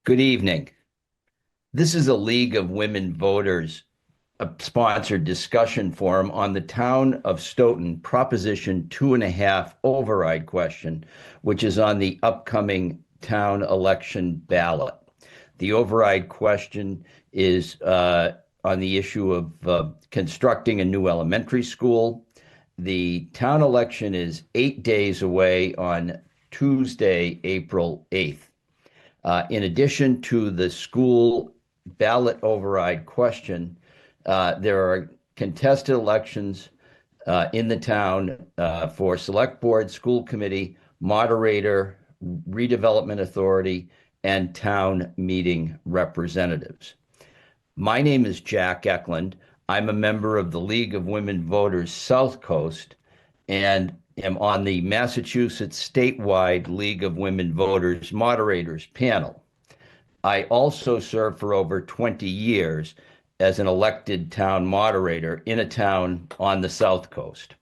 Good evening. This is a League of Women Voters sponsored discussion forum on the town of Stoughton Proposition 2.5 override question, which is on the upcoming town election ballot. The override question is on the issue of constructing a new elementary school. The town election is 8 days away on Tuesday, April 8th. In addition to the school ballot override question, there are contested elections in the town for select board, school committee, moderator, redevelopment authority, and town meeting representatives. My name is Jack Eklund. I'm a member of the League of Women Voters South Coast and am on the Massachusetts statewide League of Women Voters Moderators panel. I also served for over 20 years as an elected town moderator in a town on the South Coast.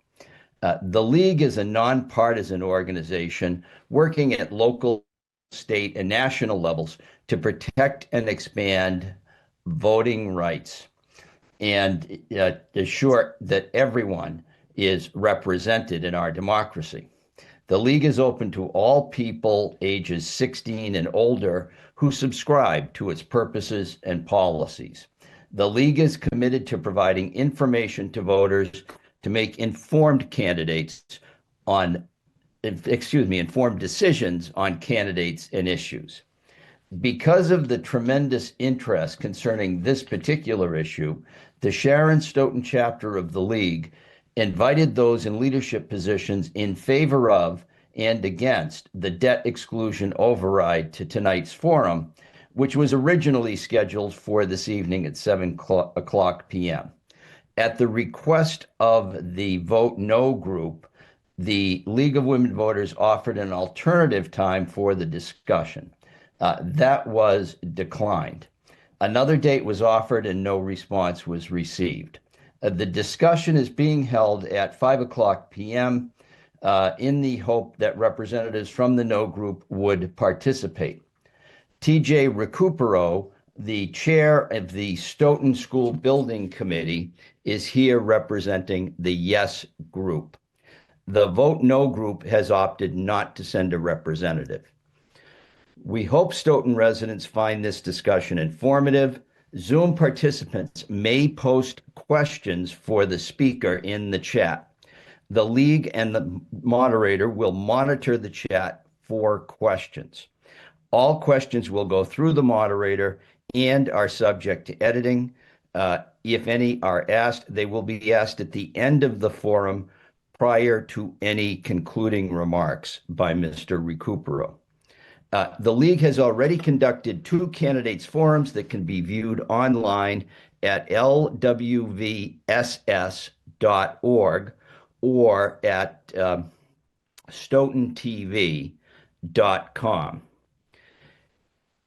The League is a nonpartisan organization working at local, state, and national levels to protect and expand voting rights and assure that everyone is represented in our democracy. The League is open to all people ages 16 and older who subscribe to its purposes and policies. The League is committed to providing information to voters to make informed decisions on candidates and issues. Because of the tremendous interest concerning this particular issue, the Sharon Stoughton chapter of the League invited those in leadership positions in favor of and against the debt exclusion override to tonight's forum, which was originally scheduled for this evening at 7 p.m. At the request of the Vote No group, the League of Women Voters offered an alternative time for the discussion. That was declined. Another date was offered and no response was received. The discussion is being held at 5 p.m. In the hope that representatives from the No group would participate. TJ Recupero, the chair of the Stoughton School Building Committee, is here representing the Yes group. The Vote No group has opted not to send a representative. We hope Stoughton residents find this discussion informative. Zoom participants may post questions for the speaker in the chat. The League and the moderator will monitor the chat for questions. All questions will go through the moderator and are subject to editing. If any are asked, they will be asked at the end of the forum prior to any concluding remarks by Mr. Recupero. The League has already conducted 2 candidates forums that can be viewed online at lwvss.org or at stoughtontv.com.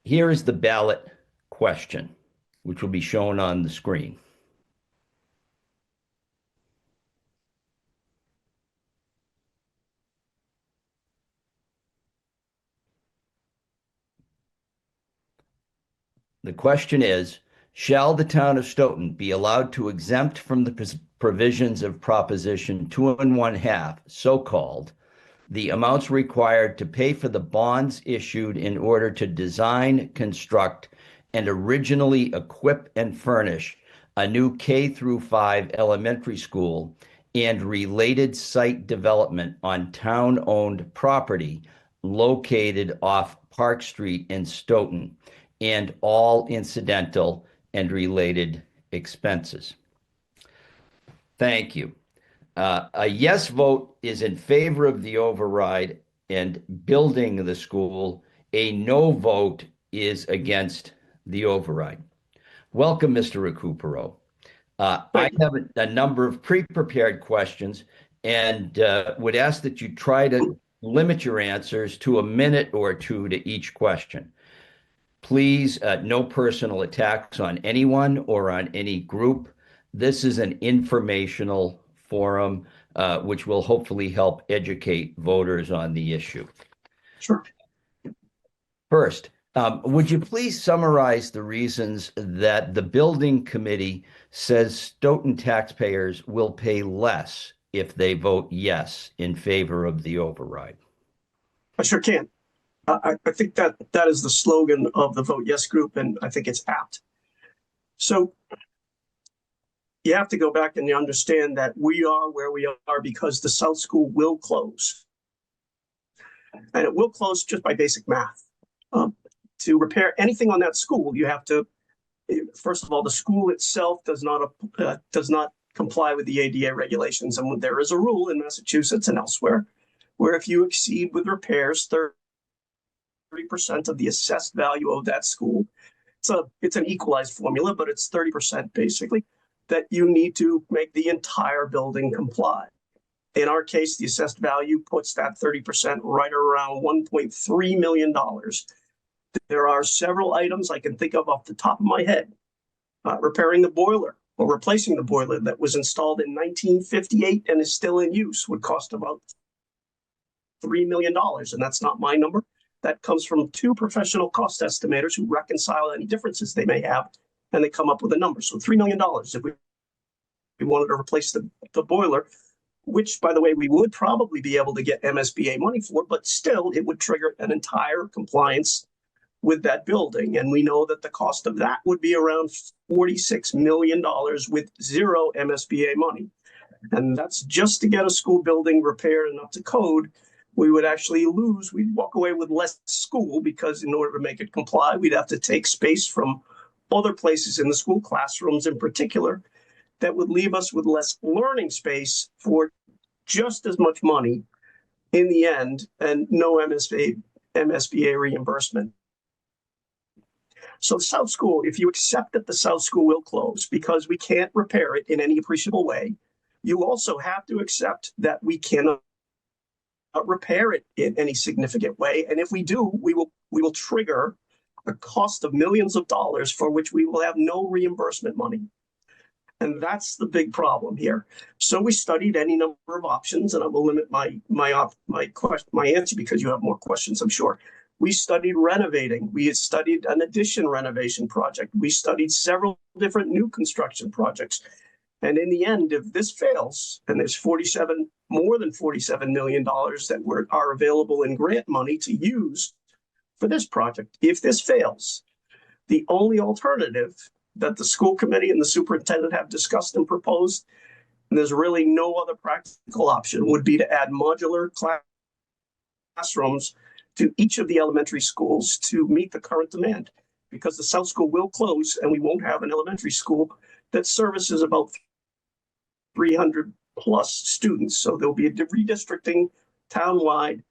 Here is the ballot question, which will be shown on the screen. The question is, shall the town of Stoughton be allowed to exempt from the provisions of Proposition 2.5, so-called, the amounts required to pay for the bonds issued in order to design, construct, and originally equip and furnish a new K-5 elementary school and related site development on town-owned property located off Park Street in Stoughton, and all incidental and related expenses. Thank you. A yes vote is in favor of the override and building the school. A no vote is against the override. Welcome, Mr. Recupero. I have a number of pre-prepared questions and would ask that you try to limit your answers to a minute or two to each question. Please, no personal attacks on anyone or on any group. This is an informational forum, which will hopefully help educate voters on the issue. Sure. First, Would you please summarize the reasons that the building committee says Stoughton taxpayers will pay less if they vote yes in favor of the override? I sure can. I think that is the slogan of the Vote Yes group, and I think it's apt. So you have to go back and understand that we are where we are because the South School will close. And it will close just by basic math. To repair anything on that school, you have to, first of all, the school itself does not comply with the ADA regulations. And there is a rule in Massachusetts and elsewhere where if you exceed with repairs 30% of the assessed value of that school, it's an equalized formula, but it's 30% basically, that you need to make the entire building comply. In our case, the assessed value puts that 30% right around $1.3 million. There are several items I can think of off the top of my head. Repairing the boiler or replacing the boiler that was installed in 1958 and is still in use would cost about $3 million. And that's not my number. That comes from two professional cost estimators who reconcile any differences they may have, and they come up with a number. So $3 million if we wanted to replace the boiler, which, by the way, we would probably be able to get MSBA money for, but still it would trigger an entire compliance with that building. And we know that the cost of that would be around $46 million with zero MSBA money. And that's just to get a school building repaired and up to code. We'd walk away with less school because in order to make it comply, we'd have to take space from other places in the school, classrooms in particular, that would leave us with less learning space for just as much money in the end and no MSBA reimbursement. So the South School, if you accept that the South School will close because we can't repair it in any appreciable way, you also have to accept that we cannot repair it in any significant way. And if we do, we will trigger a cost of millions of dollars for which we will have no reimbursement money. And that's the big problem here. So we studied any number of options, and I will limit my answer because you have more questions, I'm sure. We studied renovating. We had studied an addition renovation project. We studied several different new construction projects. And in the end, if this fails, and there's more than $47 million that are available in grant money to use for this project, if this fails, the only alternative that the school committee and the superintendent have discussed and proposed, and there's really no other practical option, would be to add modular classrooms to each of the elementary schools to meet the current demand, because the South School will close and we won't have an elementary school that services about 300 plus students. So there'll be a redistricting townwide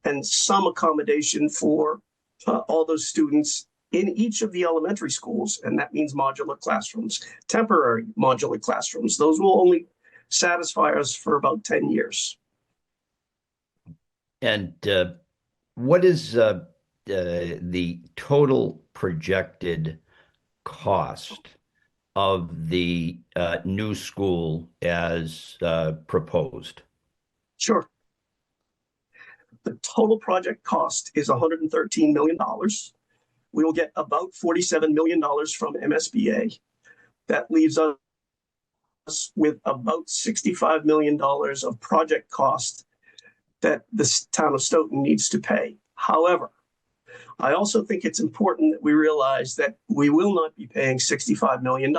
and some accommodation for all those students in each of the elementary schools. And that means modular classrooms, temporary modular classrooms. Those will only satisfy us for about 10 years. And what is the total projected cost of the new school as proposed? Sure. The total project cost is $113 million. We will get about $47 million from MSBA. That leaves us with about $65 million of project cost that the town of Stoughton needs to pay. However, I also think it's important that we realize that we will not be paying $65 million.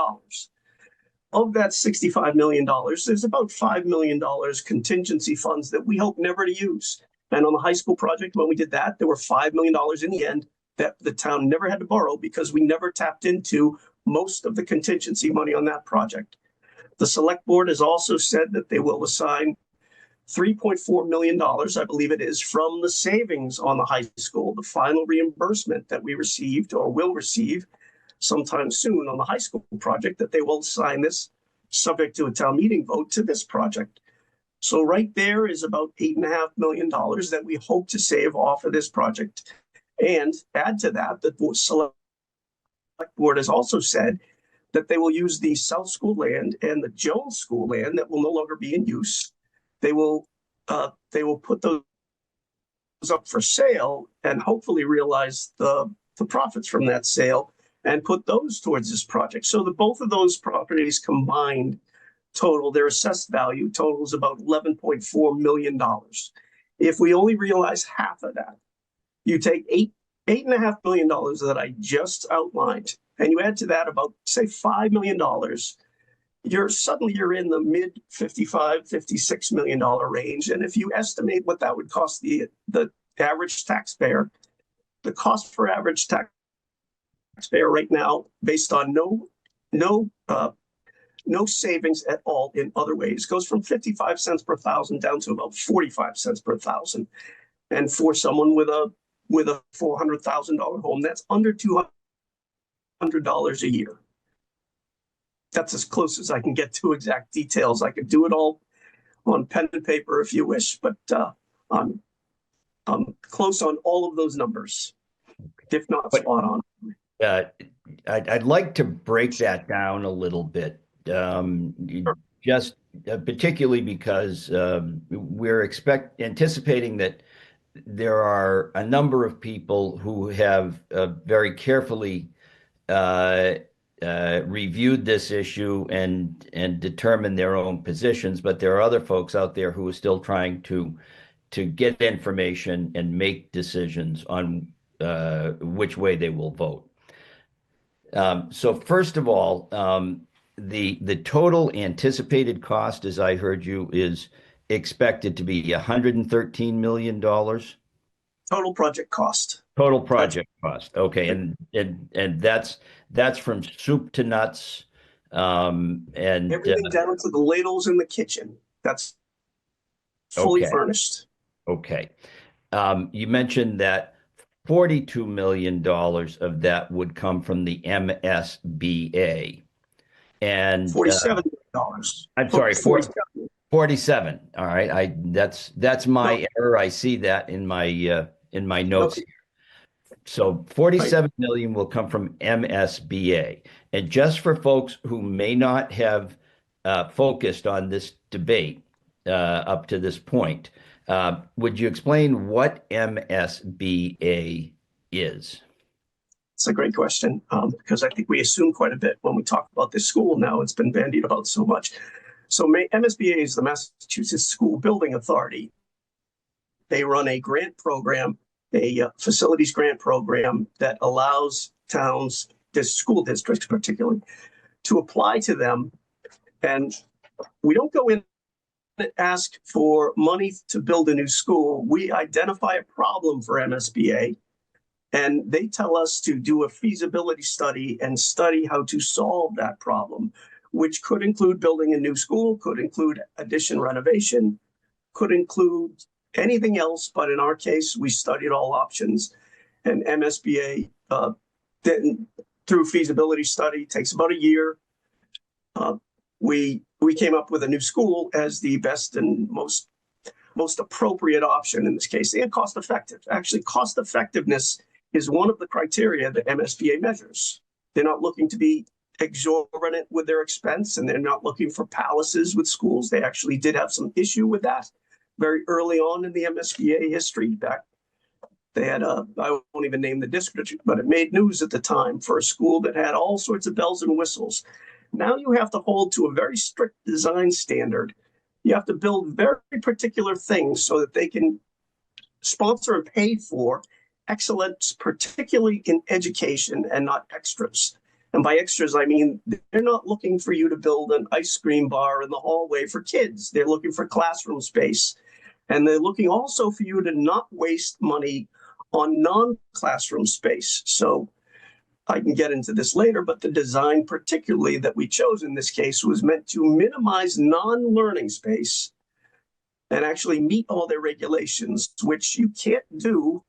Of that $65 million, there's about $5 million contingency funds that we hope never to use. And on the high school project, when we did that, there were $5 million in the end that the town never had to borrow because we never tapped into most of the contingency money on that project. The select board has also said that they will assign $3.4 million, I believe it is, from the savings on the high school, the final reimbursement that we received or will receive sometime soon on the high school project, that they will assign this, subject to a town meeting vote, to this project. So right there is about $8.5 million that we hope to save off of this project. And add to that, the select board has also said that they will use the South School land and the Jones School land that will no longer be in use. They will put those up for sale and hopefully realize the the profits from that sale and put those towards this project. So the both of those properties combined total, their assessed value totals about $11.4 million. If we only realize half of that, you take $8.5 million that I just outlined, and you add to that about, say, $5 million, you're in the mid $55-56 million range. And if you estimate what that would cost the average taxpayer, the cost for average taxpayer right now, based on no savings at all in other ways, goes from 55 cents per thousand down to about 45 cents per thousand. And for someone with a $400,000 home, that's under $200 a year. That's as close as I can get to exact details. I could do it all on pen and paper if you wish, but I'm close on all of those numbers, if not spot on. I'd like to break that down a little bit, just particularly because we're anticipating that there are a number of people who have very carefully reviewed this issue and determined their own positions, but there are other folks out there who are still trying to get information and make decisions on which way they will vote. So first of all, the total anticipated cost, as I heard you, is expected to be $113 million. Total project cost. Total project cost. Okay, and that's from soup to nuts, and everything down to the ladles in the kitchen. That's fully furnished. Okay. You mentioned that $42 million of that would come from the MSBA, and $47 million. I'm sorry, 47. All right, that's my error. I see that in my notes. Okay. So 47 million will come from MSBA. And just for folks who may not have focused on this debate up to this point, would you explain what MSBA is? It's a great question, because I think we assume quite a bit when we talk about this school now. It's been bandied about so much. So MSBA is the Massachusetts School Building Authority. They run a grant program, a facilities grant program that allows towns, school districts particularly, to apply to them. And we don't go in and ask for money to build a new school. We identify a problem for MSBA, and they tell us to do a feasibility study and study how to solve that problem, which could include building a new school, could include addition renovation, could include anything else. But in our case, we studied all options, and MSBA then through feasibility study takes about a year. We came up with a new school as the best and most appropriate option in this case, and cost effective. Actually, cost effectiveness is one of the criteria that MSBA measures. They're not looking to be exorbitant with their expense, and they're not looking for palaces with schools. They actually did have some issue with that very early on in the MSBA history. Back, they had I won't even name the district, but it made news at the time for a school that had all sorts of bells and whistles. Now you have to hold to a very strict design standard. You have to build very particular things so that they can sponsor and pay for excellence, particularly in education, and not extras. And by extras, I mean, they're not looking for you to build an ice cream bar in the hallway for kids. They're looking for classroom space. And they're looking also for you to not waste money on non-classroom space. So I can get into this later, but the design particularly that we chose in this case was meant to minimize non-learning space and actually meet all their regulations, which you can't do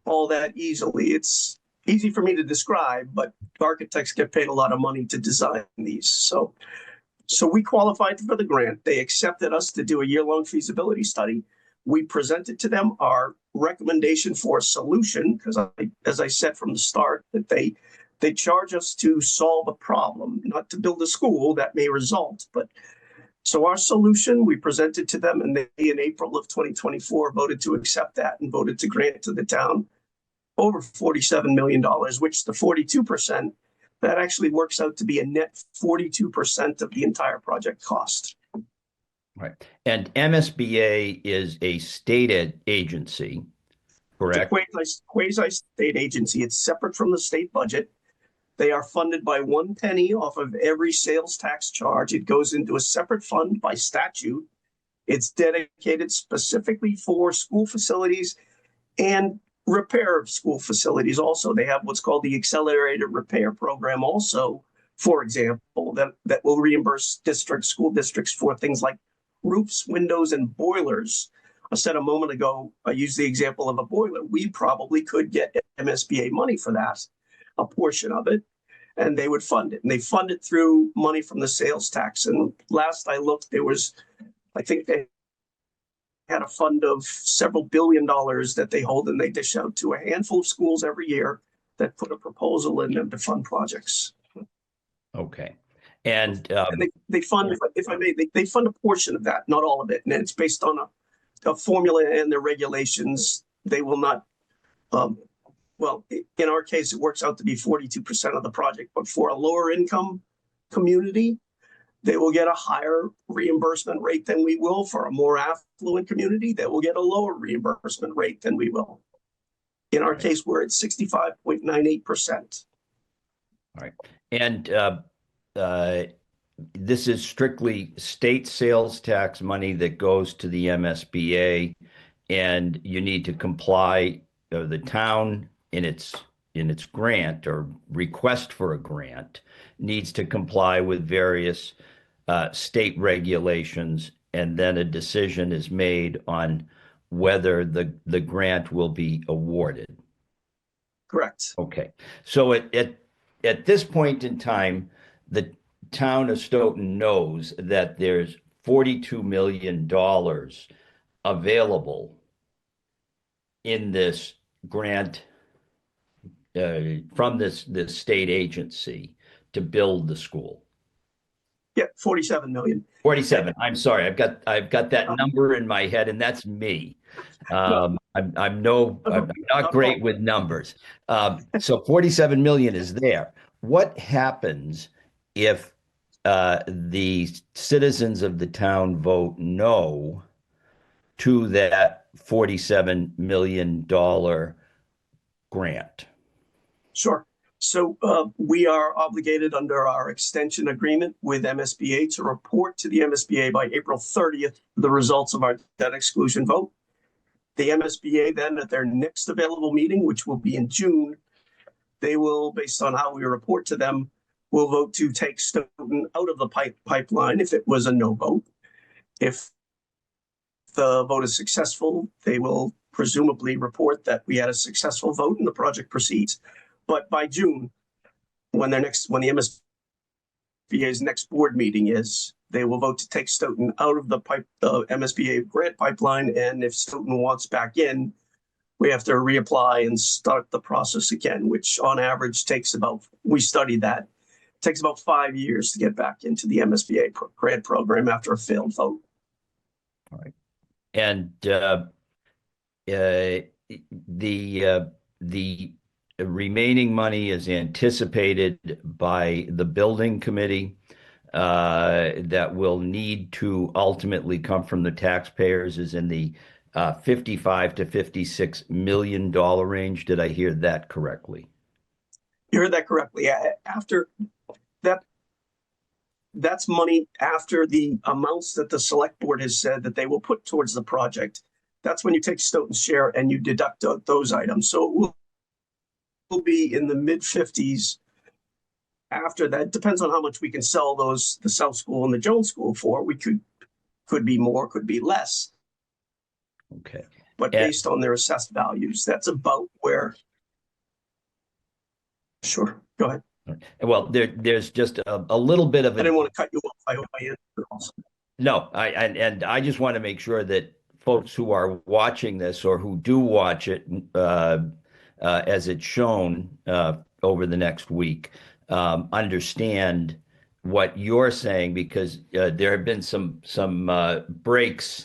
all that easily. It's easy for me to describe, but architects get paid a lot of money to design these. So we qualified for the grant. They accepted us to do a year-long feasibility study. We presented to them our recommendation for a solution, because as I said from the start, that they charge us to solve a problem, not to build a school that may result. But so our solution, we presented to them, and they, in April of 2024, voted to accept that and voted to grant it to the town. over $47 million, which the 42%, that actually works out to be a net 42% of the entire project cost. Right. And MSBA is a state agency, correct? It's a quasi-state agency. It's separate from the state budget. They are funded by 1 penny off of every sales tax charge. It goes into a separate fund by statute. It's dedicated specifically for school facilities and repair of school facilities. Also, they have what's called the accelerated repair program also, for example, that will reimburse school districts for things like roofs, windows, and boilers. I said a moment ago, I used the example of a boiler. We probably could get MSBA money for that, a portion of it, and they would fund it. And they fund it through money from the sales tax. And last I looked, I think they had a fund of several $billion that they hold, and they dish out to a handful of schools every year that put a proposal in them to fund projects. Okay. And they fund, if I may, they fund a portion of that, not all of it. And it's based on a formula and their regulations. They will not, well, in our case, it works out to be 42% of the project, but for a lower income community, they will get a higher reimbursement rate than we will. For a more affluent community, they will get a lower reimbursement rate than we will. In our case, we're at 65.98%. All right. And this is strictly state sales tax money that goes to the MSBA, and you need to comply, the town in its grant or request for a grant needs to comply with various state regulations, and then a decision is made on whether the grant will be awarded. Correct. Okay. So at this point in time, the town of Stoughton knows that there's $42 million available in this grant from this state agency to build the school. Yeah, 47 million. 47. I'm sorry. I've got that number in my head, and that's me. I'm not great with numbers. So 47 million is there. What happens if the citizens of the town vote no to that $47 million grant? Sure. So we are obligated under our extension agreement with MSBA to report to the MSBA by April 30th the results of our debt exclusion vote. The MSBA then, at their next available meeting, which will be in June, they will, based on how we report to them, will vote to take Stoughton out of the pipeline if it was a no vote. If the vote is successful, they will presumably report that we had a successful vote and the project proceeds. But by June, when the MSBA's next board meeting is, they will vote to take Stoughton out of the MSBA grant pipeline. And if Stoughton wants back in, we have to reapply and start the process again, which on average takes we studied that, takes about 5 years to get back into the MSBA grant program after a failed vote. All right. And the remaining money is anticipated by the building committee that will need to ultimately come from the taxpayers is in the $55 to $56 million range. Did I hear that correctly? You heard that correctly. After that, that's money after the amounts that the select board has said that they will put towards the project. That's when you take Stoughton's share and you deduct those items. So it will be in the mid-50s. After that, depends on how much we can sell the South School and the Jones School for. We could be more, could be less. Okay. But based on their assessed values, that's about where. Sure, go ahead. Well, there's just a little bit of I didn't want to cut you off. I hope I answered also. No, I just want to make sure that folks who are watching this or who do watch it as it's shown over the next week understand what you're saying, because there have been some breaks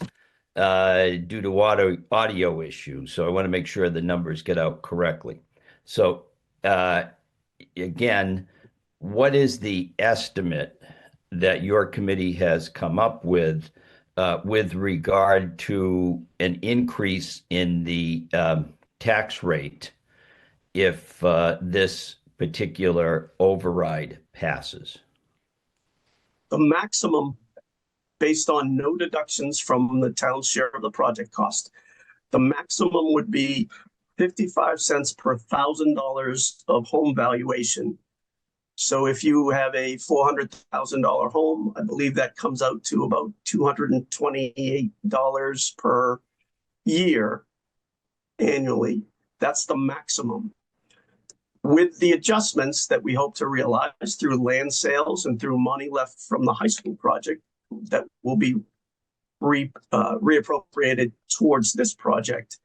due to audio issues. So I want to make sure the numbers get out correctly. So uh, again, what is the estimate that your committee has come up with regard to an increase in the tax rate if this particular override passes? The maximum, based on no deductions from the town's share of the project cost, the maximum would be 55 cents per $1,000 of home valuation. So if you have a $400,000 home, I believe that comes out to about $228 per year annually. That's the maximum. With the adjustments that we hope to realize through land sales and through money left from the high school project that will be reappropriated towards this project,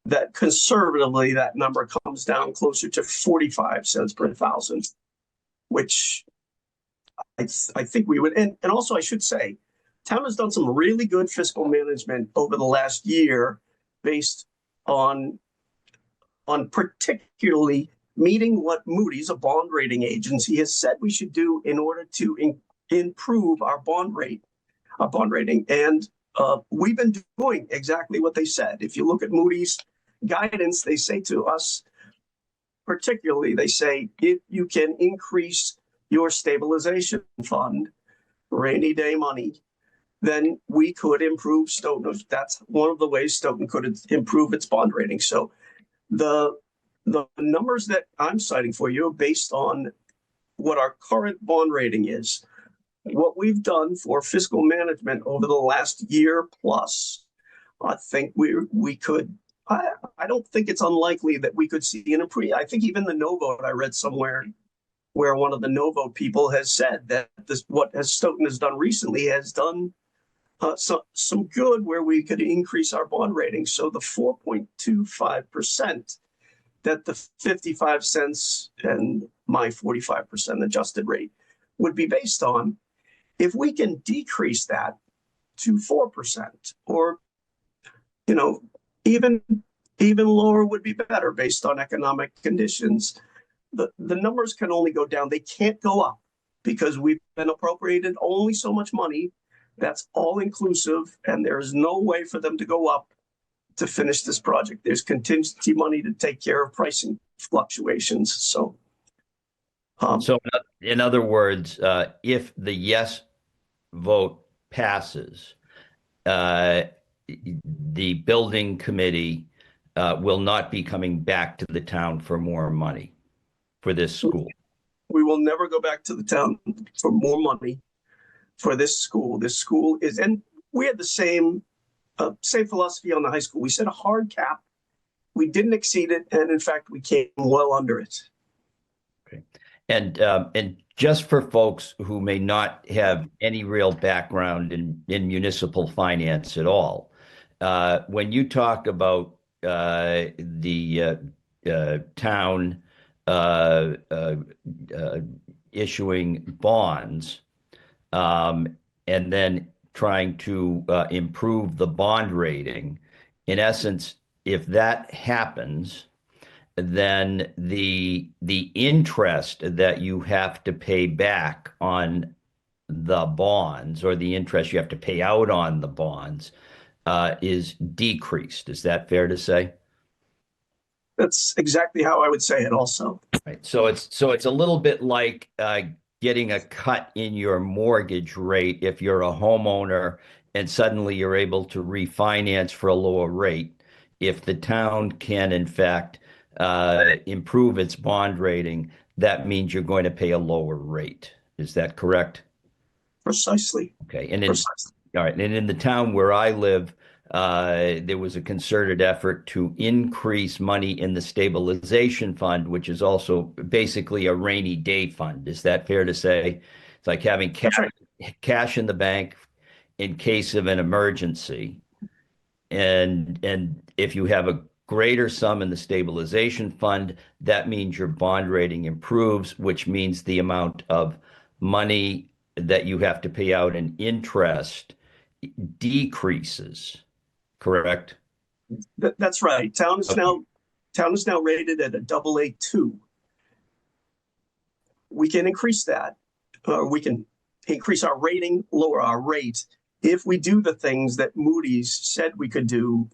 that conservatively that number comes down closer to 45 cents per thousand, which I think we would. And also I should say, town has done some really good fiscal management over the last year based on particularly meeting what Moody's, a bond rating agency, has said we should do in order to improve our bond rating. And we've been doing exactly what they said. If you look at Moody's guidance, they say to us, particularly, they say, if you can increase your stabilization fund, rainy day money, then we could improve Stoughton. That's one of the ways Stoughton could improve its bond rating. So the numbers that I'm citing for you are based on what our current bond rating is. What we've done for fiscal management over the last year plus, I think we could. I don't think it's unlikely that we could see an improvement. I think even the no vote, I read somewhere where one of the no vote people has said that what Stoughton has done recently has done some good where we could increase our bond rating. So the 4.25% that the 55 cents and my 45% adjusted rate would be based on, if we can decrease that to 4%, or, even lower would be better based on economic conditions. The numbers can only go down. They can't go up because we've been appropriated only so much money. That's all inclusive, and there is no way for them to go up to finish this project. There's contingency money to take care of pricing fluctuations. So in other words, if the yes vote passes, the building committee will not be coming back to the town for more money for this school. We will never go back to the town for more money for this school. This school is, and we had the same philosophy on the high school. We set a hard cap. We didn't exceed it, and in fact, we came well under it. Okay, and just for folks who may not have any real background in municipal finance at all, when you talk about the town issuing bonds, and then trying to improve the bond rating, in essence, if that happens, then the interest that you have to pay back on the bonds, or the interest you have to pay out on the bonds, is decreased. Is that fair to say? That's exactly how I would say it also. Right. So it's a little bit like getting a cut in your mortgage rate if you're a homeowner and suddenly you're able to refinance for a lower rate. If the town can, in fact, improve its bond rating, that means you're going to pay a lower rate. Is that correct? Precisely. Okay. And Precisely. all right. And in the town where I live, there was a concerted effort to increase money in the stabilization fund, which is also basically a rainy day fund. Is that fair to say? It's like having cash in the bank in case of an emergency. And if you have a greater sum in the stabilization fund, that means your bond rating improves, which means the amount of money that you have to pay out in interest decreases. correct? That's right. Okay. Town is now rated at a double A2. We can increase that. We can increase our rating, lower our rate if we do the things that Moody's said we could do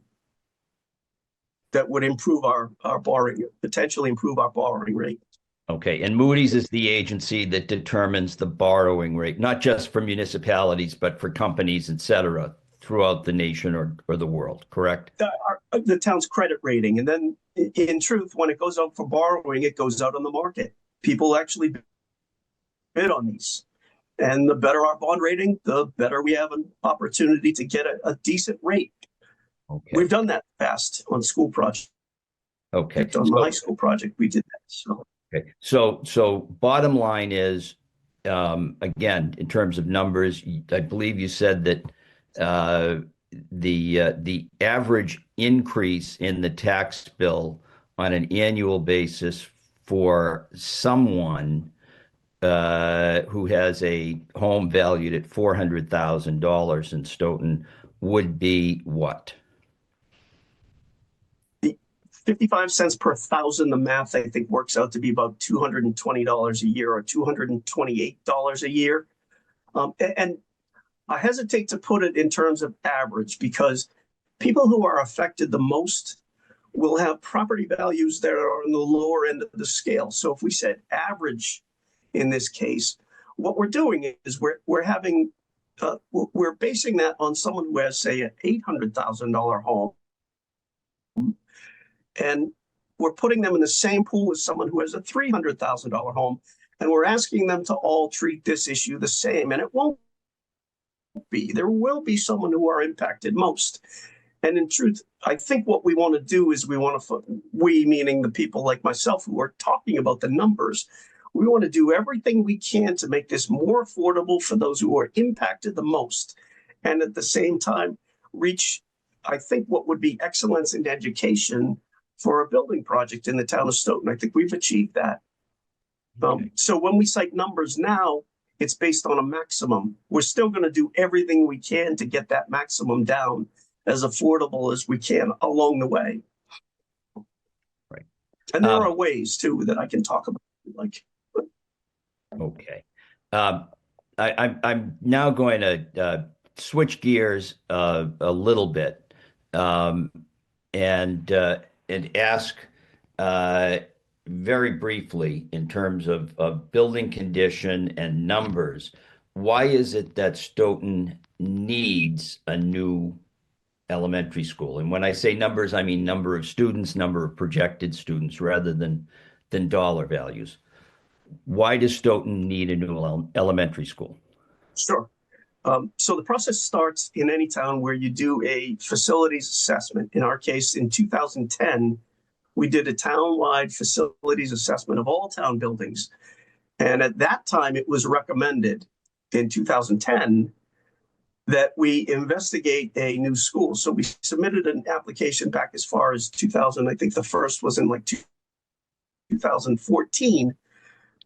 that would improve our borrowing, potentially improve our borrowing rate. Okay. And Moody's is the agency that determines the borrowing rate, not just for municipalities, but for companies, et cetera, throughout the nation or the world, correct? The town's credit rating. And then in truth, when it goes out for borrowing, it goes out on the market. People actually bid on these. And the better our bond rating, the better we have an opportunity to get a decent rate. Okay. We've done that fast on school project. Okay. On the high school project, we did that. So. Okay. So bottom line is, again, in terms of numbers, I believe you said that the average increase in the tax bill on an annual basis for someone who has a home valued at $400,000 in Stoughton would be what? 55 cents per thousand, the math I think works out to be about $220 a year or $228 a year. And I hesitate to put it in terms of average because people who are affected the most will have property values that are on the lower end of the scale. So if we said average in this case, what we're doing is we're basing that on someone who has, say, an $800,000 home, and we're putting them in the same pool as someone who has a $300,000 home, and we're asking them to all treat this issue the same. And it won't be. There will be someone who are impacted most. And in truth, I think what we want to do is we meaning the people like myself who are talking about the numbers, we want to do everything we can to make this more affordable for those who are impacted the most. And at the same time, reach, I think, what would be excellence in education for a building project in the town of Stoughton. I think we've achieved that. Okay. So when we cite numbers now, it's based on a maximum. We're still going to do everything we can to get that maximum down as affordable as we can along the way. Right. And there are ways too that I can talk about. Okay. I'm now going to switch gears a little bit and ask very briefly in terms of building condition and numbers. Why is it that Stoughton needs a new elementary school? And when I say numbers, I mean number of students, number of projected students, rather than dollar values. Why does Stoughton need a new elementary school? Sure. So the process starts in any town where you do a facilities assessment. In our case, in 2010, we did a town-wide facilities assessment of all town buildings. And at that time, it was recommended in 2010 that we investigate a new school. So we submitted an application back as far as 2000. I think the first was in like 2014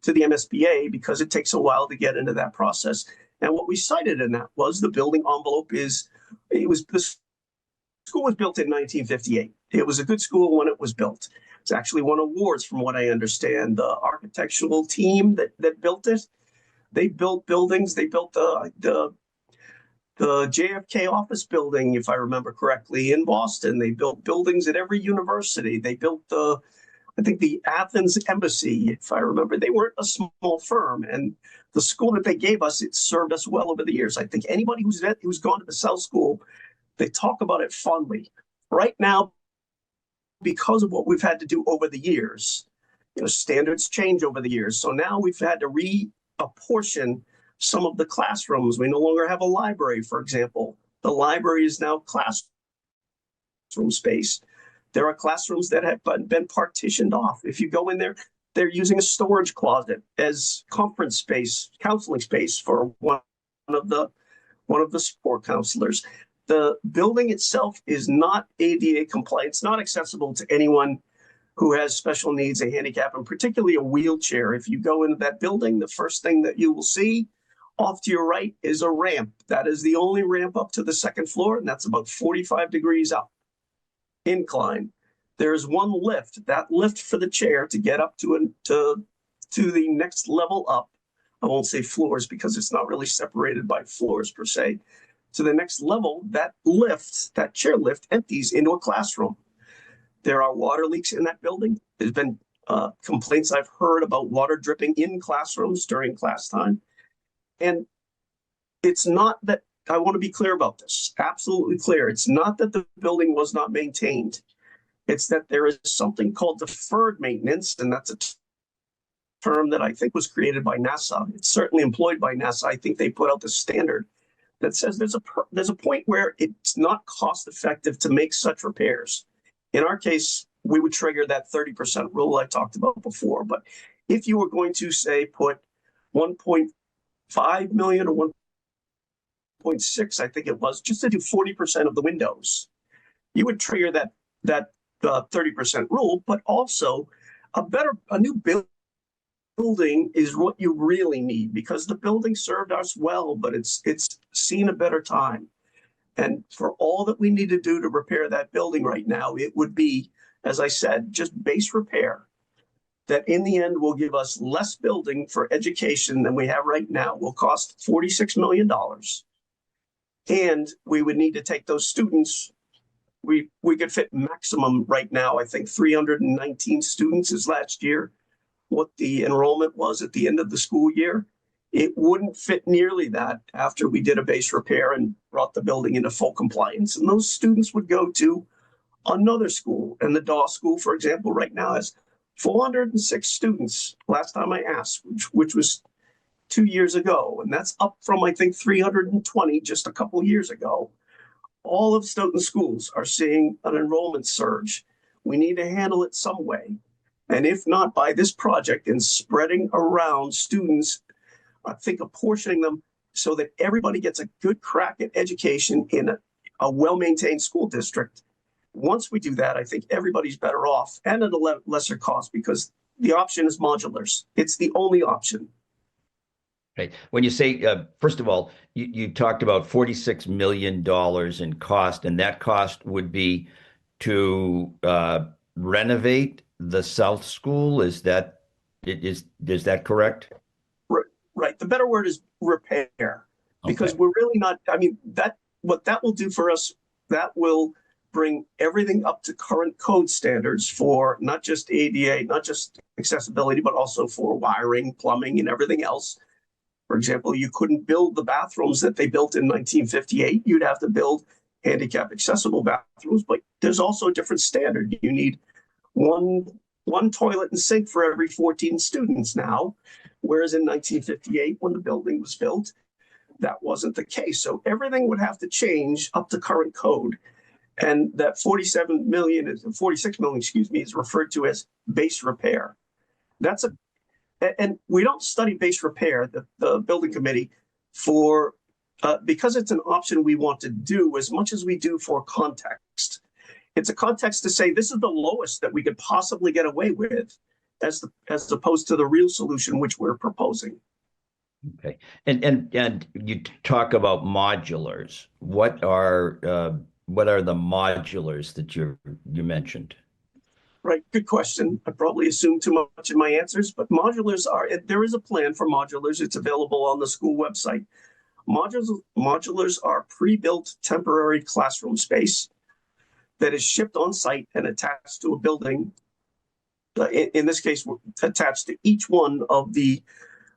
to the MSBA because it takes a while to get into that process. And what we cited in that was the building envelope the school was built in 1958. It was a good school when it was built. It's actually won awards from what I understand. The architectural team that built it, they built buildings. They built the JFK office building, if I remember correctly, in Boston. They built buildings at every university. They built I think the Athens embassy, if I remember. They weren't a small firm, and the school that they gave us, it served us well over the years. I think anybody who's gone to the Cell School, they talk about it fondly. Right now, because of what we've had to do over the years, standards change over the years. So now we've had to reapportion some of the classrooms. We no longer have a library, for example. The library is now classroom space. There are classrooms that have been partitioned off. If you go in there, they're using a storage closet as conference space, counseling space for one of the support counselors. The building itself is not ADA compliant. It's not accessible to anyone who has special needs, a handicap, and particularly a wheelchair. If you go into that building, the first thing that you will see Off to your right is a ramp. That is the only ramp up to the second floor, and that's about 45 degrees up, incline. There's one lift, that lift for the chair to get up to the next level up. I won't say floors because it's not really separated by floors per se. To the next level, that lift, that chair lift, empties into a classroom. There are water leaks in that building. There's been complaints I've heard about water dripping in classrooms during class time. And it's not that, I want to be clear about this, absolutely clear. It's not that the building was not maintained. It's that there is something called deferred maintenance, and that's a term that I think was created by NASA. It's certainly employed by NASA. I think they put out the standard that says there's a point where it's not cost effective to make such repairs. In our case, we would trigger that 30% rule I talked about before. But if you were going to say put 1.5 million or 1.6, I think it was, just to do 40% of the windows, you would trigger that 30% rule. But also a new building is what you really need, because the building served us well, but it's seen a better time. And for all that we need to do to repair that building right now, it would be, as I said, just base repair that in the end will give us less building for education than we have right now. Will cost $46 million. And we would need to take those students. We could fit maximum right now, I think 319 students is last year, what the enrollment was at the end of the school year. It wouldn't fit nearly that after we did a base repair and brought the building into full compliance. And those students would go to another school. And the Dawes School, for example, right now has 406 students, last time I asked, which was 2 years ago. And that's up from, I think, 320 just a couple years ago. All of Stoughton schools are seeing an enrollment surge. We need to handle it some way. And if not by this project and spreading around students, I think apportioning them so that everybody gets a good crack at education in a well-maintained school district. Once we do that, I think everybody's better off and at a lesser cost, because the option is modulars. It's the only option. Okay. When you say, first of all, you talked about $46 million in cost, and that cost would be to renovate the South School. Is that correct? Right. The better word is repair, because Okay. we're really not, I mean, what that will do for us, that will bring everything up to current code standards for not just ADA, not just accessibility, but also for wiring, plumbing, and everything else. For example, you couldn't build the bathrooms that they built in 1958. You'd have to build handicap accessible bathrooms, but there's also a different standard. You need one toilet and sink for every 14 students now, whereas in 1958, when the building was built, that wasn't the case. So everything would have to change up to current code. And that 46 million, is referred to as base repair. And we don't study base repair, the building committee, for because it's an option we want to do as much as we do for context. It's a context to say this is the lowest that we could possibly get away with, as opposed to the real solution which we're proposing. Okay. And you talk about modulars. What are the modulars that you mentioned? Right, good question. I probably assumed too much in my answers, but there is a plan for modulars. It's available on the school website. Modulars are pre-built temporary classroom space that is shipped on site and attached to a building. In this case, attached to each one of the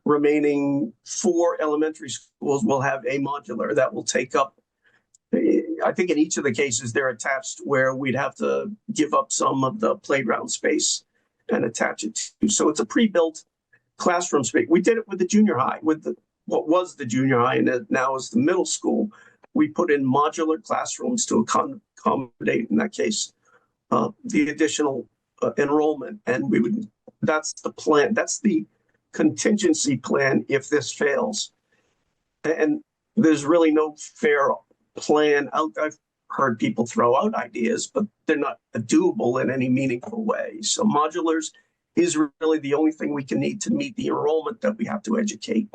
remaining 4 elementary schools will have a modular that will take up, I think in each of the cases they're attached where we'd have to give up some of the playground space and attach it to. So it's a pre-built classroom space. We did it with the junior high, with what was the junior high and now is the middle school. We put in modular classrooms to accommodate, in that case, the additional enrollment. And that's the plan. That's the contingency plan if this fails. And there's really no fair plan out. I've heard people throw out ideas, but they're not doable in any meaningful way. So modulars is really the only thing we can need to meet the enrollment that we have to educate.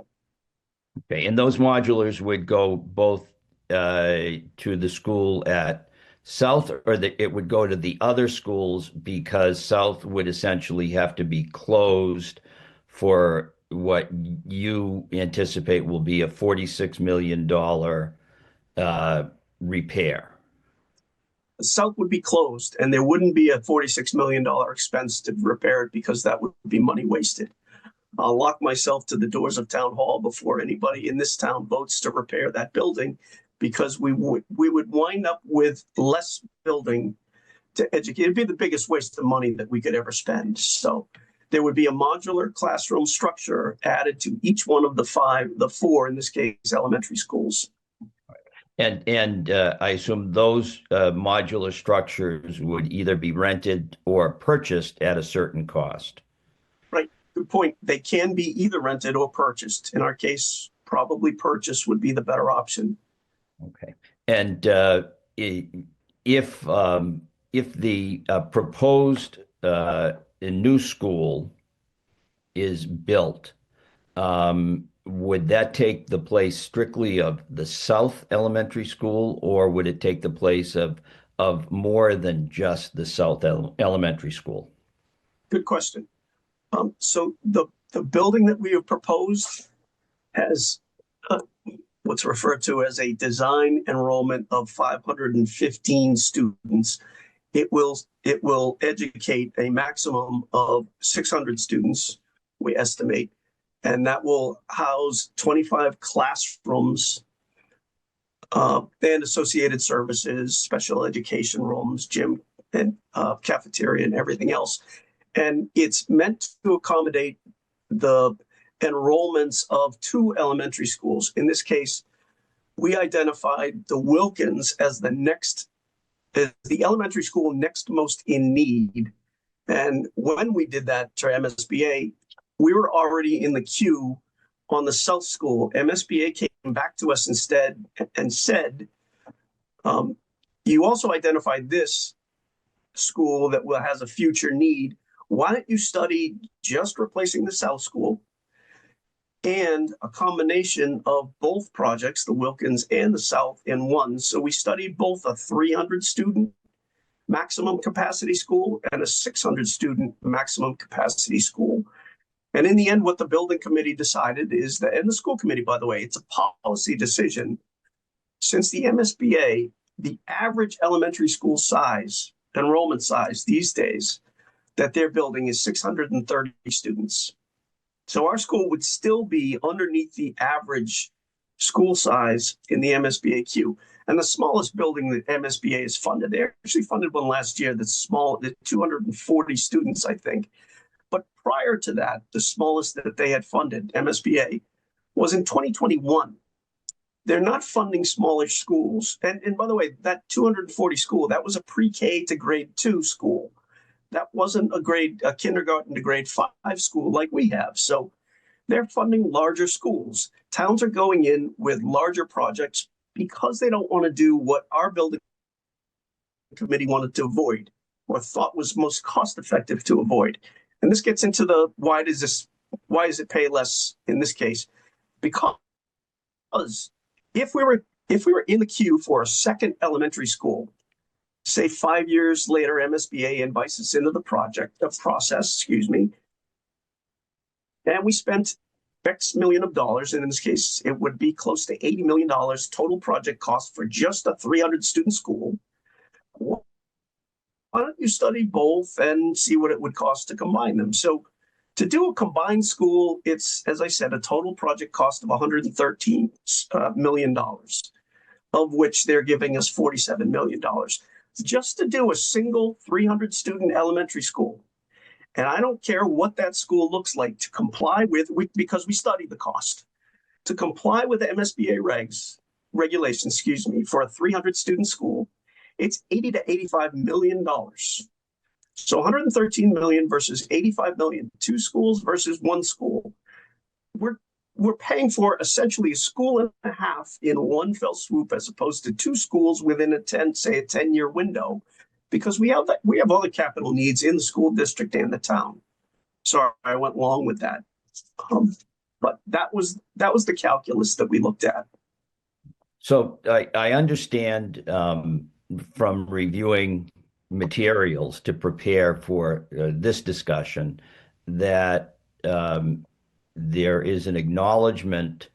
Okay, and those modulars would go both to the school at South, or it would go to the other schools because South would essentially have to be closed for what you anticipate will be a $46 million repair. The South would be closed and there wouldn't be a $46 million expense to repair it because that would be money wasted. I'll lock myself to the doors of town hall before anybody in this town votes to repair that building because we would wind up with less building to educate. It'd be the biggest waste of money that we could ever spend. So there would be a modular classroom structure added to each one of the four, in this case, elementary schools. And I assume those modular structures would either be rented or purchased at a certain cost. Right. Good point. They can be either rented or purchased. In our case, probably purchase would be the better option. Okay. And if the proposed new school is built, would that take the place strictly of the South Elementary School, or would it take the place of more than just the South Elementary School? Good question. So the building that we have proposed has what's referred to as a design enrollment of 515 students. It will educate a maximum of 600 students, we estimate, and that will house 25 classrooms and associated services, special education rooms, gym and cafeteria and everything else. And it's meant to accommodate the enrollments of two elementary schools. In this case, we identified the Wilkins as the elementary school next most in need. And when we did that to MSBA, we were already in the queue on the South School. MSBA came back to us instead and said, you also identified this school that has a future need. Why don't you study just replacing the South School and a combination of both projects, the Wilkins and the South, in one? So we studied both a 300 student maximum capacity school and a 600 student maximum capacity school. And in the end, what the building committee decided is that, and the school committee, by the way, it's a policy decision. Since the MSBA, the average elementary school size, enrollment size these days, that they're building is 630 students. So our school would still be underneath the average school size in the MSBA queue. And the smallest building that MSBA has funded, they actually funded one last year that's small, the 240 students, I think. But prior to that, the smallest that they had funded, MSBA, was in 2021. They're not funding smallish schools. And by the way, that 240 school, that was a pre-K to grade 2 school. That wasn't a kindergarten to grade 5 school like we have. So they're funding larger schools. Towns are going in with larger projects because they don't want to do what our building committee wanted to avoid or thought was most cost effective to avoid. And this gets into the why does it pay less in this case? Because if we were in the queue for a second elementary school, say 5 years later, MSBA invites us into the process, and we spent X million of dollars, and in this case, it would be close to $80 million total project cost for just a 300 student school. Why don't you study both and see what it would cost to combine them? So to do a combined school, it's, as I said, a total project cost of $113 million, of which they're giving us $47 million. Just to do a single 300 student elementary school. And I don't care what that school looks like to comply with, because we studied the cost, to comply with the MSBA regulations, for a 300 student school, it's $80 to $85 million. So 113 million versus 85 million, two schools versus one school. We're paying for essentially a school and a half in one fell swoop, as opposed to two schools within a 10-year window, because we have other capital needs in the school district and the town. Sorry, I went long with that. But that was the calculus that we looked at. So I understand from reviewing materials to prepare for this discussion that there is an acknowledgement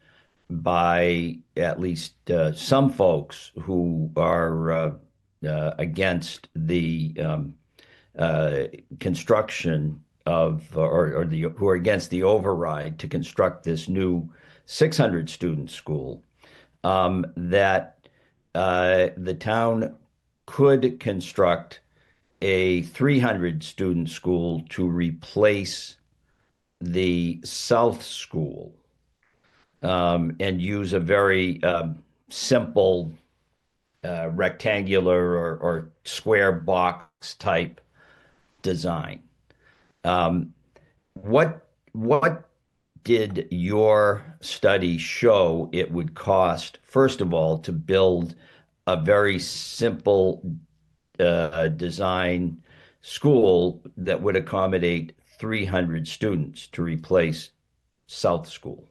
by at least some folks who are against the uh, construction of, or who are against the override to construct this new 600 student school, that the town could construct a 300 student school to replace the South School, and use a very simple rectangular or square box type design. Um, what did your study show it would cost, first of all, to build a very simple design school that would accommodate 300 students to replace South School?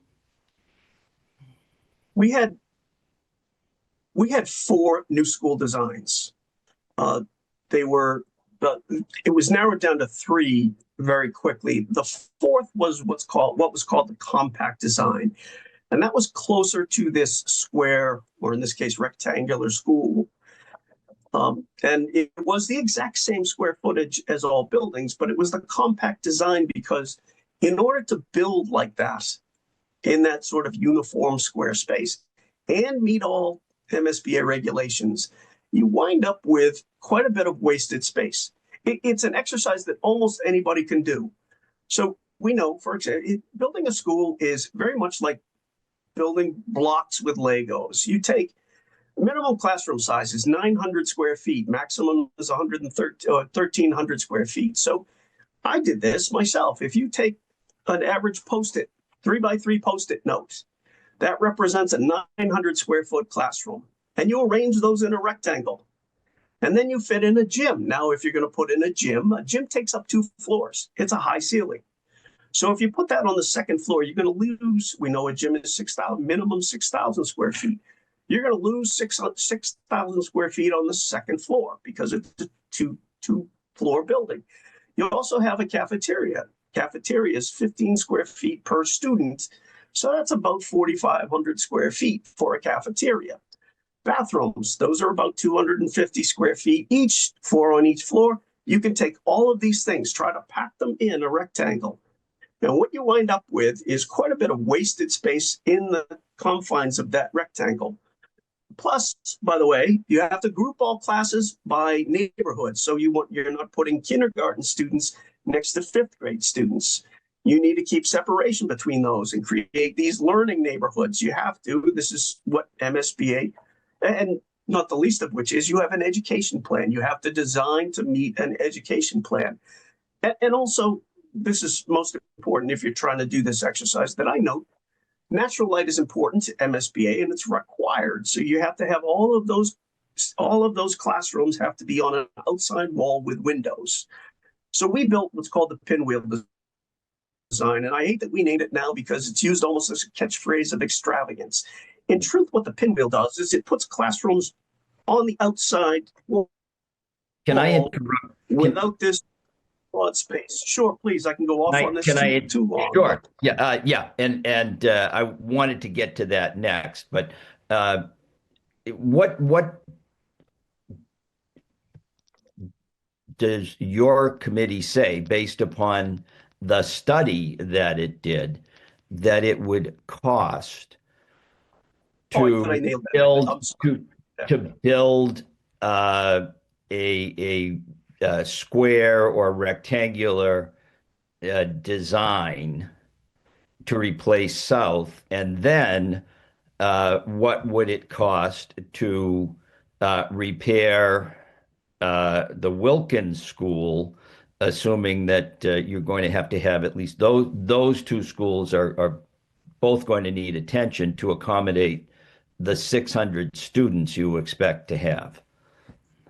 We had we had four new school designs. Uh, they were it was narrowed down to three very quickly. The fourth was what was called the compact design, and that was closer to this square, or in this case, rectangular school. And it was the exact same square footage as all buildings, but it was the compact design because in order to build like that in that sort of uniform square space and meet all MSBA regulations, you wind up with quite a bit of wasted space. It's an exercise that almost anybody can do. So we know, for example, building a school is very much like building blocks with Legos. You take minimum classroom size is 900 square feet, maximum is 1,300 square feet. So I did this myself. If you take an average Post-it, 3x3 Post-it notes, that represents a 900 square foot classroom. And you arrange those in a rectangle. And then you fit in a gym. Now, if you're going to put in a gym takes up 2 floors. It's a high ceiling. So if you put that on the second floor, you're going to lose, we know a gym is 6,000, minimum 6,000 square feet. You're going to lose 6,000 square feet on the second floor because it's a two floor building. You also have a cafeteria. Cafeteria is 15 square feet per student. So that's about 4,500 square feet for a cafeteria. Bathrooms, those are about 250 square feet each, 4 on each floor. You can take all of these things, try to pack them in a rectangle. Now, what you wind up with is quite a bit of wasted space in the confines of that rectangle. Plus, by the way, you have to group all classes by neighborhood. So you're not putting kindergarten students next to fifth grade students. You need to keep separation between those and create these learning neighborhoods. You have to. This is what MSBA, and not the least of which is you have an education plan. You have to design to meet an education plan. And also, this is most important if you're trying to do this exercise that I note, natural light is important to MSBA and it's required. So you have to have all of those classrooms have to be on an outside wall with windows. So we built what's called the pinwheel design. And I hate that we named it now because it's used almost as a catchphrase of extravagance. In truth, what the pinwheel does is it puts classrooms on the outside wall. Can I interrupt? Without this broad space. Sure, please. I can go off on this too long. Sure. Yeah. Yeah. And I wanted to get to that next, but what does your committee say based upon the study that it did that it would cost to build to build a square or rectangular design to replace South, and then what would it cost to repair the Wilkins School, assuming that you're going to have at least those two schools are both going to need attention to accommodate the 600 students you expect to have?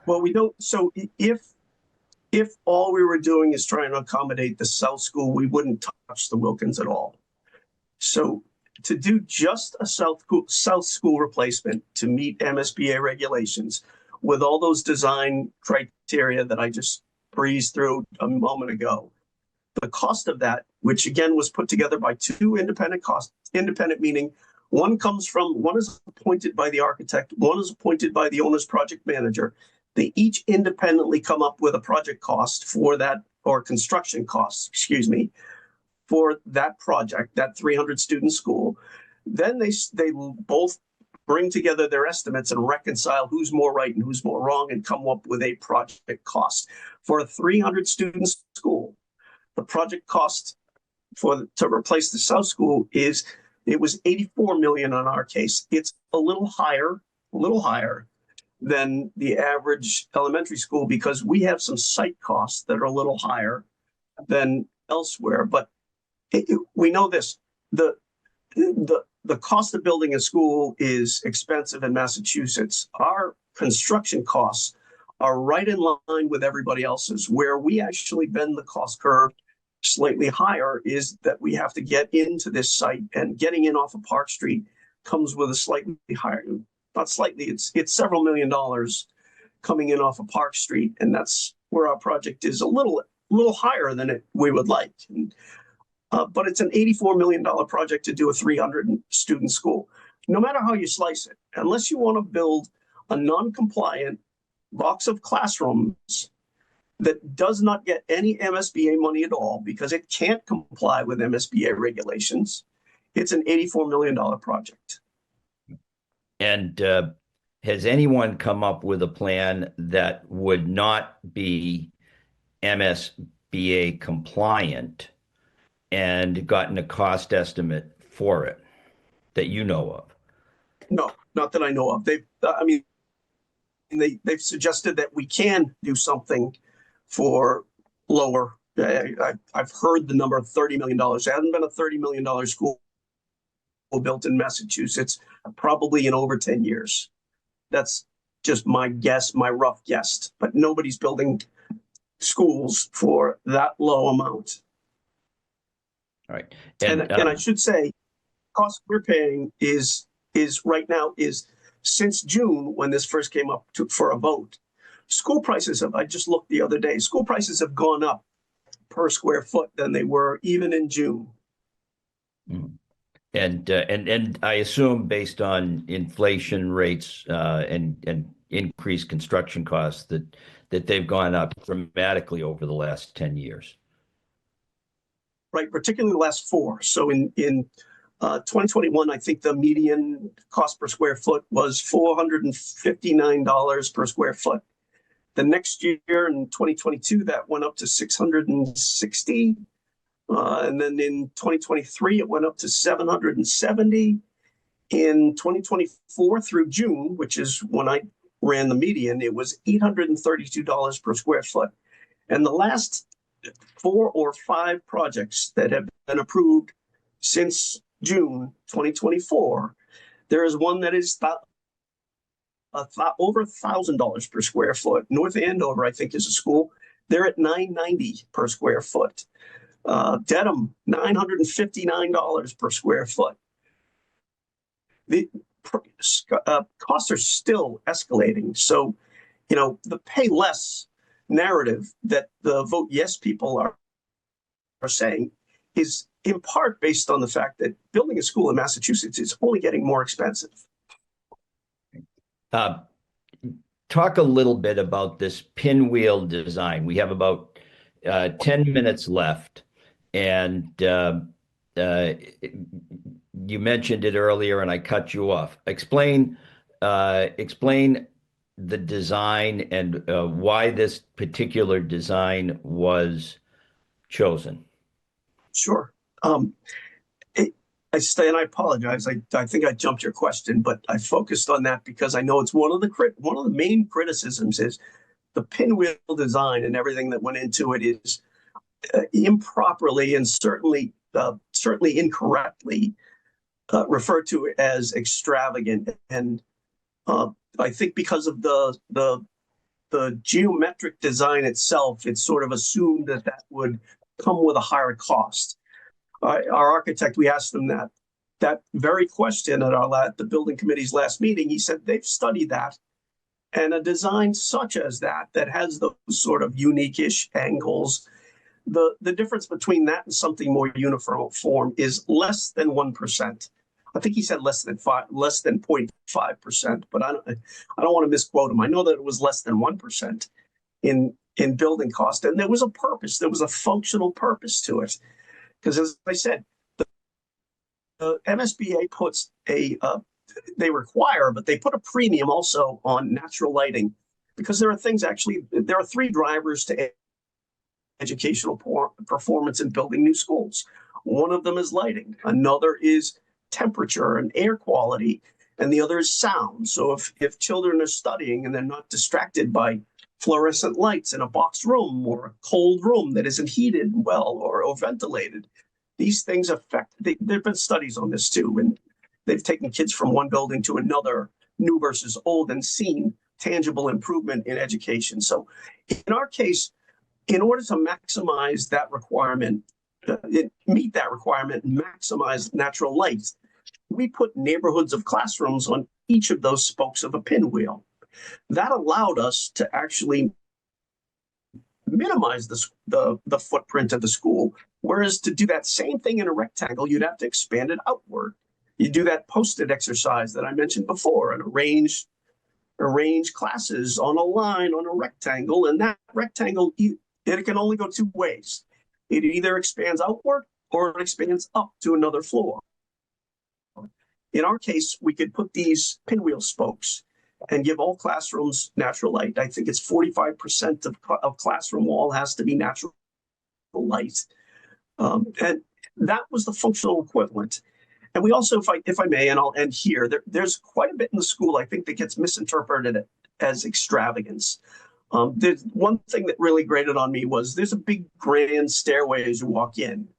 Well, we don't. So if all we were doing is trying to accommodate the South School, we wouldn't touch the Wilkins at all. So to do just a south school replacement to meet MSBA regulations with all those design criteria that I just breezed through a moment ago, the cost of that, which again was put together by two independent meaning one is appointed by the architect, one is appointed by the owner's project manager. They each independently come up with a project cost for that, or construction costs, excuse me, for that project, that 300 student school. Then they both bring together their estimates and reconcile who's more right and who's more wrong and come up with a project cost. For a 300 student school, the project cost to replace the South School it was 84 million in our case. It's a little higher than the average elementary school because we have some site costs that are a little higher than elsewhere. But we know this: the cost of building a school is expensive in Massachusetts. Our construction costs are right in line with everybody else's. Where we actually bend the cost curve slightly higher is that we have to get into this site, and getting in off of Park Street comes with a slightly higher, not slightly, it's several $1 million coming in off of Park Street, and that's where our project is a little higher than we would like. But it's an $84 million project to do a 300 student school. No matter how you slice it, unless you want to build a non-compliant box of classrooms that does not get any MSBA money at all because it can't comply with MSBA regulations, it's an $84 million project. And has anyone come up with a plan that would not be MSBA compliant and gotten a cost estimate for it that you know of? No, not that I know of. They've suggested that we can do something for lower. I've heard the number of $30 million. There hasn't been a $30 million school built in Massachusetts probably in over 10 years. That's just my guess, my rough guess. But nobody's building schools for that low amount. All right. And I should say, cost we're paying is right now since June when this first came up for a vote. School prices I just looked the other day, school prices have gone up per square foot than they were even in June. And I assume based on inflation rates and increased construction costs that they've gone up dramatically over the last 10 years. Right, particularly the last 4. So in 2021, I think the median cost per square foot was $459 per square foot. The next year in 2022, that went up to $660. And then in 2023, it went up to $770. In 2024 through June, which is when I ran the median, it was $832 per square foot. And the last 4 or 5 projects that have been approved since June 2024, there is one that is over $1,000 per square foot. North Andover, I think, is a school. They're at $990 per square foot. Dedham, $959 per square foot. The costs are still escalating. So, the pay less narrative that the vote yes people are saying is in part based on the fact that building a school in Massachusetts is only getting more expensive. Talk a little bit about this pinwheel design. We have about 10 minutes left, and you mentioned it earlier, and I cut you off. Explain the design and why this particular design was chosen. Sure. I apologize. I think I jumped your question, but I focused on that because I know it's one of the main criticisms is the pinwheel design, and everything that went into it is improperly and certainly incorrectly referred to as extravagant. And I think because of the geometric design itself, it's sort of assumed that would come with a higher cost. our architect, we asked them that very question at the building committee's last meeting. He said they've studied that, and a design such as that has those sort of unique-ish angles, the difference between that and something more uniform is less than 1%. I think he said less than 0.5%, but I don't want to misquote him. I know that it was less than 1% in building cost, and there was a purpose. There was a functional purpose to it, because as I said, the MSBA puts they require, but they put a premium also on natural lighting, because there are three drivers to educational performance in building new schools. One of them is lighting, another is temperature and air quality, and the other is sound. So if children are studying and they're not distracted by fluorescent lights in a boxed room or a cold room that isn't heated well or ventilated, these things affect. There've been studies on this too, and they've taken kids from one building to another, new versus old, and seen tangible improvement in education. So in our case, in order to maximize that requirement, meet that requirement, maximize natural light, we put neighborhoods of classrooms on each of those spokes of a pinwheel. That allowed us to actually minimize the footprint of the school, whereas to do that same thing in a rectangle, you'd have to expand it outward. You do that post-it exercise that I mentioned before and arrange classes on a line on a rectangle, and that rectangle, it can only go two ways. It either expands outward or it expands up to another floor. In our case, we could put these pinwheel spokes and give all classrooms natural light. I think it's 45% of classroom wall has to be natural light. And that was the functional equivalent. And we also, if I may, and I'll end here, there's quite a bit in the school, I think, that gets misinterpreted as extravagance. There's one thing that really grated on me was there's a big grand stairway as you walk in.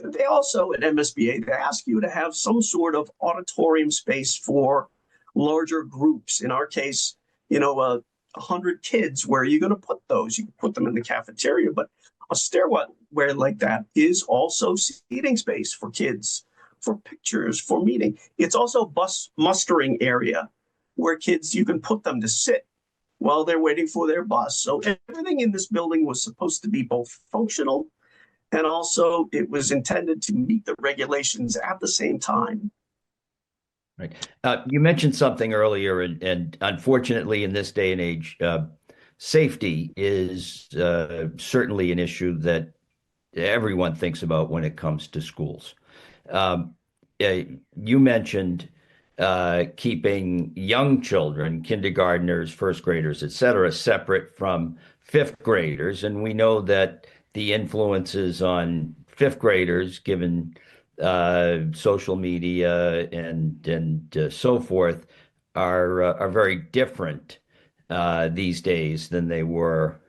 They also, at MSBA, they ask you to have some sort of auditorium space for larger groups. In our case, 100 kids, where are you going to put those? You can put them in the cafeteria, but a stairway like that is also seating space for kids, for pictures, for meeting. It's also a bus mustering area where kids, you can put them to sit while they're waiting for their bus. So everything in this building was supposed to be both functional, and also it was intended to meet the regulations at the same time. Right. You mentioned something earlier, and unfortunately, in this day and age, safety is certainly an issue that everyone thinks about when it comes to schools. You mentioned keeping young children, kindergartners, first graders, et cetera, separate from fifth graders. And we know that the influences on fifth graders, given social media and so forth, are very different these days than they were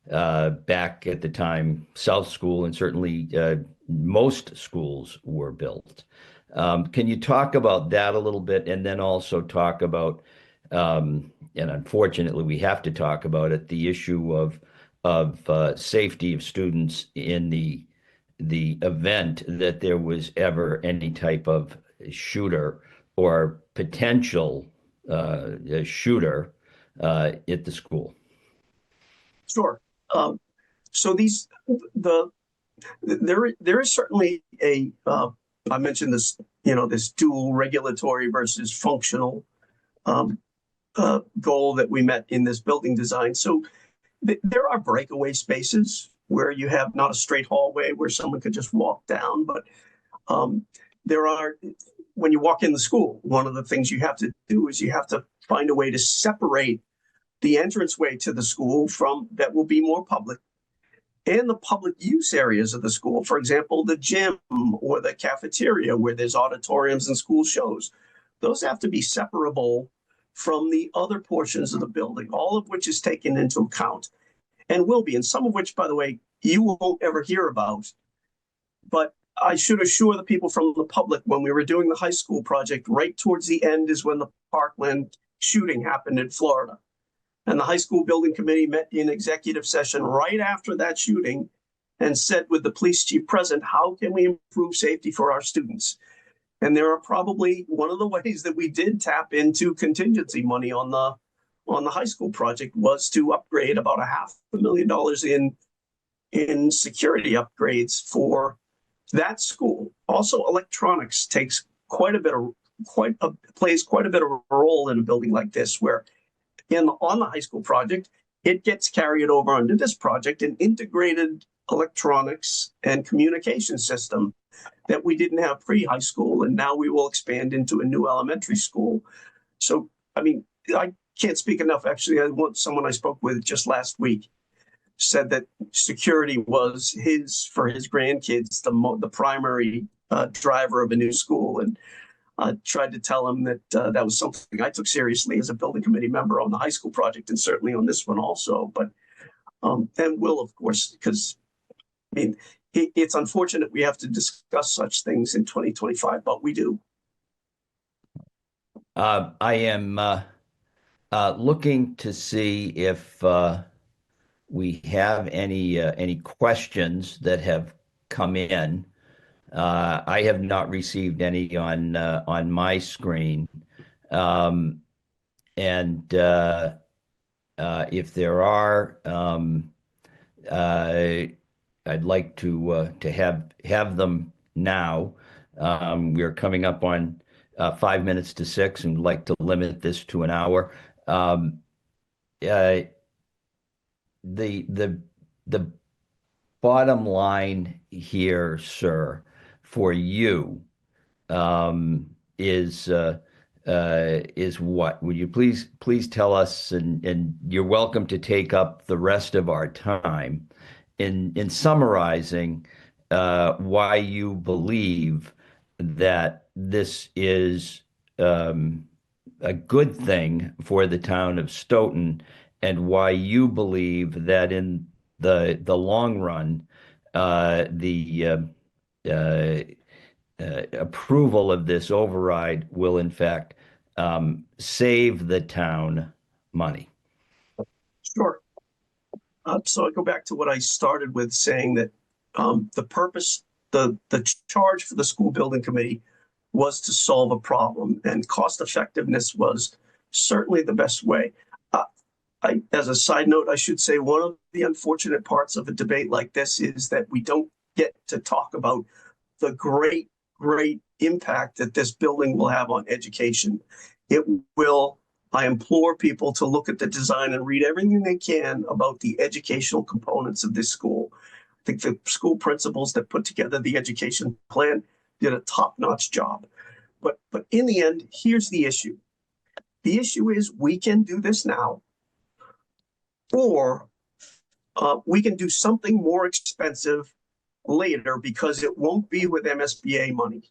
back at the time South School and certainly most schools were built. Can you talk about that a little bit, and then also talk about, and unfortunately we have to talk about it, the issue of safety of students in the event that there was ever any type of shooter or potential shooter at the school? Sure. So there is certainly I mentioned this, this dual regulatory versus functional goal that we met in this building design. So there are breakaway spaces where you have not a straight hallway where someone could just walk down, but when you walk in the school, one of the things you have to do is you have to find a way to separate the entranceway to the school from that will be more public, and the public use areas of the school. For example, the gym or the cafeteria where there's auditoriums and school shows. Those have to be separable from the other portions of the building, all of which is taken into account and will be, and some of which, by the way, you won't ever hear about. But I should assure the people from the public, when we were doing the high school project, right towards the end is when the Parkland shooting happened in Florida. And the high school building committee met in executive session right after that shooting and said with the police chief present, how can we improve safety for our students? And there are probably one of the ways that we did tap into contingency money on the high school project was to upgrade about $500,000 in security upgrades for that school. Also, electronics takes plays quite a bit of a role in a building like this, where on the high school project, it gets carried over onto this project, an integrated electronics and communication system that we didn't have pre-high school, and now we will expand into a new elementary school. So, I mean, I can't speak enough. Actually, someone I spoke with just last week said that security was for his grandkids, the primary driver of a new school. And I tried to tell him that that was something I took seriously as a building committee member on the high school project, and certainly on this one also. But and will, of course, because I mean, it's unfortunate we have to discuss such things in 2025, but we do. I am looking to see if we have any questions that have come in. I have not received any on my screen, and if there are, I'd like to have them now. We are coming up on 5 minutes to 6, and like to limit this to an hour. The the bottom line here, sir, for you, is what? Would you please tell us, and you're welcome to take up the rest of our time in summarizing why you believe that this is a good thing for the town of Stoughton, and why you believe that in the long run, the approval of this override will in fact save the town money. Sure. So I go back to what I started with, saying that the purpose, the charge for the school building committee was to solve a problem, and cost effectiveness was certainly the best way. As a side note, I should say one of the unfortunate parts of a debate like this is that we don't get to talk about the great impact that this building will have on education. It will. I implore people to look at the design and read everything they can about the educational components of this school. I think the school principals that put together the education plan did a top-notch job. But in the end, here's the issue. The issue is we can do this now, or we can do something more expensive later, because it won't be with MSBA money.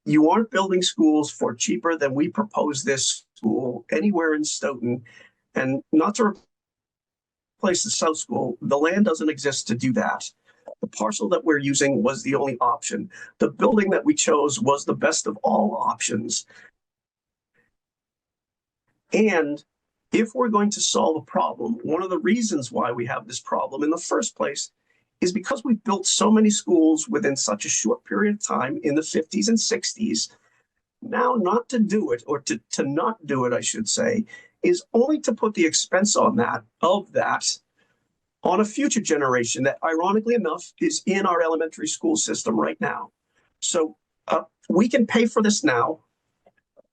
You aren't building schools for cheaper than we propose this school anywhere in Stoughton. And not to replace the South School, the land doesn't exist to do that. The parcel that we're using was the only option. The building that we chose was the best of all options. And if we're going to solve a problem, one of the reasons why we have this problem in the first place is because we built so many schools within such a short period of time in the 50s and 60s. Now, not to do it, or to not do it, I should say, is only to put the expense on that on a future generation that, ironically enough, is in our elementary school system right now. So we can pay for this now,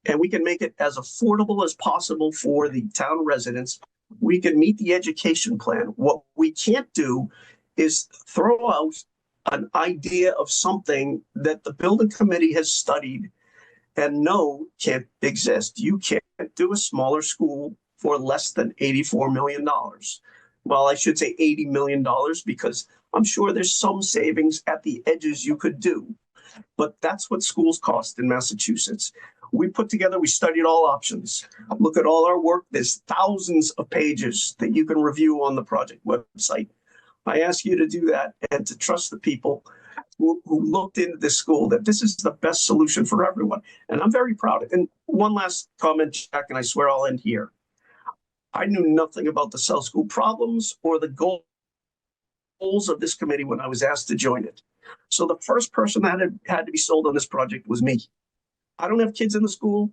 and we can make it as affordable as possible for the town residents. We can meet the education plan. What we can't do is throw out an idea of something that the building committee has studied and know can't exist. You can't do a smaller school for less than $84 million. Well, I should say $80 million, because I'm sure there's some savings at the edges you could do. But that's what schools cost in Massachusetts. We studied all options. Look at all our work. There's thousands of pages that you can review on the project website. I ask you to do that, and to trust the people who looked into this school, that this is the best solution for everyone. And I'm very proud of it. And one last comment, Jack, and I swear I'll end here. I knew nothing about the South School problems or the goals goals of this committee when I was asked to join it. So the first person that had to be sold on this project was me. I don't have kids in the school.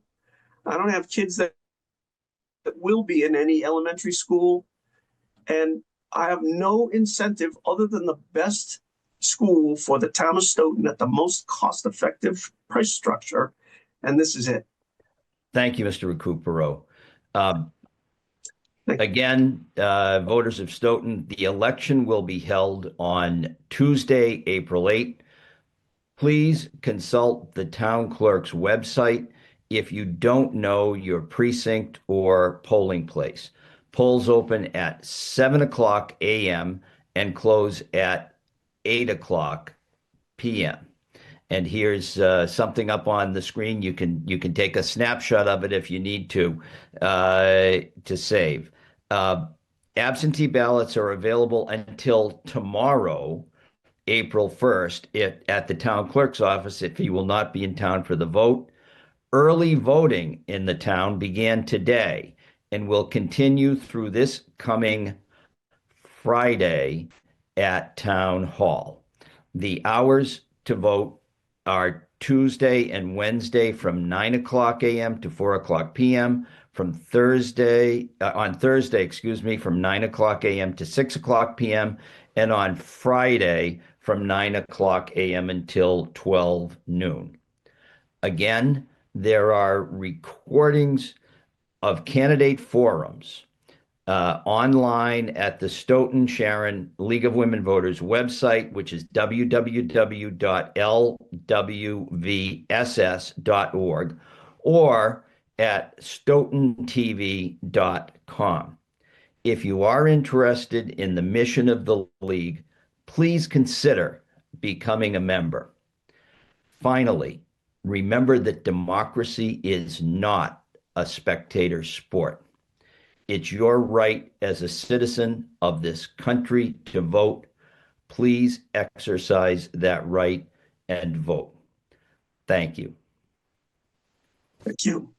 I don't have kids that will be in any elementary school. And I have no incentive other than the best school for the town of Stoughton at the most cost-effective price structure. And this is it. Thank you, Mr. Recupero. Thank you. Again, voters of Stoughton, the election will be held on Tuesday, April 8th. Please consult the town clerk's website if you don't know your precinct or polling place. Polls open at 7 o'clock a.m. and close at 8 o'clock p.m. And here's something up on the screen. You can take a snapshot of it if you need to save. Absentee ballots are available until tomorrow, April 1st, at the town clerk's office if you will not be in town for the vote. Early voting in the town began today and will continue through this coming Friday at Town Hall. The hours to vote are Tuesday and Wednesday from 9 o'clock a.m. to 4 o'clock p.m. On Thursday, from 9 o'clock a.m. to 6 o'clock p.m. and on Friday from 9 o'clock a.m. until 12 noon. Again, there are recordings of candidate forums online at the Stoughton Sharon League of Women Voters website, which is www.lwvss.org, or at stoughtontv.com. If you are interested in the mission of the League, please consider becoming a member. Finally, remember that democracy is not a spectator sport. It's your right as a citizen of this country to vote. Please exercise that right and vote. Thank you. Thank you.